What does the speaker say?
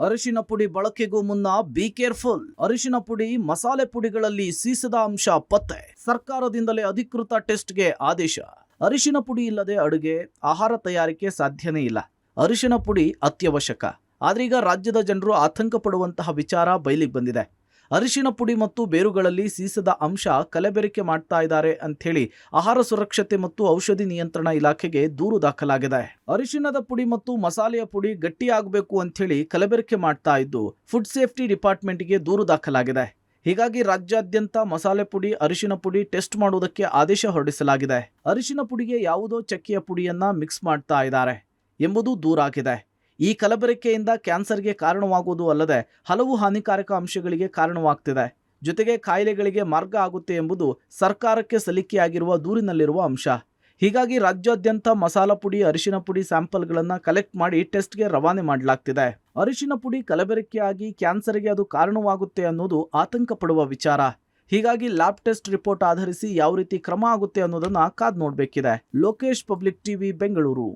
ಅರಿಶಿನ ಪುಡಿ ಬಳಕೆಗೂ ಮುನ್ನ ಬಿ ಕೇರ್ಫುಲ್. ಅರಿಶಿನ ಪುಡಿ, ಮಸಾಲೆ ಪುಡಿಗಳಲ್ಲಿ ಸೀಸದ ಅಂಶ ಪತ್ತೆ. ಸರ್ಕಾರದಿಂದಲೇ ಅಧಿಕೃತ ಟೆಸ್ಟ್ಗೆ ಆದೇಶ. ಅರಿಶಿನ ಪುಡಿ ಇಲ್ಲದೆ ಅಡುಗೆ, ಆಹಾರ ತಯಾರಿಕೆ ಸಾಧ್ಯನೇ ಇಲ್ಲ. ಅರಿಶಿನ ಪುಡಿ ಅತ್ಯವಶ್ಯಕ. ಆದ್ರೀಗ ರಾಜ್ಯದ ಜನರು ಆತಂಕ ಪಡುವಂತಹ ವಿಚಾರ ಬಯಲಿಗೆ ಬಂದಿದೆ. ಅರಿಶಿನ ಪುಡಿ ಮತ್ತು ಬೇರುಗಳಲ್ಲಿ ಸೀಸದ ಅಂಶ ಕಲಬೆರಕೆ ಮಾಡ್ತಾ ಇದ್ದಾರೆ ಅಂಥೇಳಿ ಆಹಾರ ಸುರಕ್ಷತೆ ಮತ್ತು ಔಷಧಿ ನಿಯಂತ್ರಣ ಇಲಾಖೆಗೆ ದೂರು ದಾಖಲಾಗಿದೆ. ಅರಿಶಿನದ ಪುಡಿ ಮತ್ತು ಮಸಾಲೆಯ ಪುಡಿ ಗಟ್ಟಿಯಾಗಬೇಕು ಅಂಥೇಳಿ ಕಲಬೆರಕೆ ಮಾಡ್ತಾ ಇದ್ದು ಫುಡ್ ಸೇಫ್ಟಿ ಡಿಪಾರ್ಟ್ಮೆಂಟ್ಗೆ ದೂರು ದಾಖಲಾಗಿದೆ. ಹೀಗಾಗಿ ರಾಜ್ಯಾದ್ಯಂತ ಮಸಾಲೆ ಪುಡಿ, ಅರಿಶಿನ ಪುಡಿ ಟೆಸ್ಟ್ ಮಾಡುವುದಕ್ಕೆ ಆದೇಶ ಹೊರಡಿಸಲಾಗಿದೆ. ಅರಿಶಿನ ಪುಡಿಗೆ ಯಾವುದೋ ಚಕ್ಕೆಯ ಪುಡಿಯನ್ನ ಮಿಕ್ಸ್ ಮಾಡ್ತಾ ಇದ್ದಾರೆ ಎಂಬುದು ದೂರಾಗಿದೆ. ಈ ಕಲಬೆರಕೆಯಿಂದ ಕ್ಯಾನ್ಸರ್ಗೆ ಕಾರಣವಾಗುವುದು ಅಲ್ಲದೆ ಹಲವು ಹಾನಿಕಾರಕ ಅಂಶಗಳಿಗೆ ಕಾರಣವಾಗ್ತಿದೆ. ಜೊತೆಗೆ ಕಾಯಿಲೆಗಳಿಗೆ ಮಾರ್ಗ ಆಗುತ್ತೆ ಎಂಬುದು ಸರ್ಕಾರಕ್ಕೆ ಸಲ್ಲಿಕೆಯಾಗಿರುವ ದೂರಿನಲ್ಲಿರುವ ಅಂಶ. ಹೀಗಾಗಿ ರಾಜ್ಯಾದ್ಯಂತ ಮಸಾಲ ಪುಡಿ, ಅರಿಶಿನ ಪುಡಿ ಸ್ಯಾಂಪಲ್ಗಳನ್ನು ಕಲೆಕ್ಟ್ ಮಾಡಿ ಟೆಸ್ಟ್ಗೆ ರವಾನೆ ಮಾಡಲಾಗ್ತಿದೆ. ಅರಿಶಿನ ಪುಡಿ ಕಲಬೆರಕೆಯಾಗಿ ಕ್ಯಾನ್ಸರ್ಗೆ ಅದು ಕಾರಣವಾಗುತ್ತೆ ಅನ್ನೋದು ಆತಂಕ ಪಡುವ ವಿಚಾರ. ಹೀಗಾಗಿ ಲ್ಯಾಬ್ ಟೆಸ್ಟ್ ರಿಪೋರ್ಟ್ ಆಧರಿಸಿ ಯಾವ ರೀತಿ ಕ್ರಮ ಆಗುತ್ತೆ ಅನ್ನೋದನ್ನ ಕಾದ್ ನೋಡಬೇಕಿದೆ. Lokesh, public TV, Bengaluru.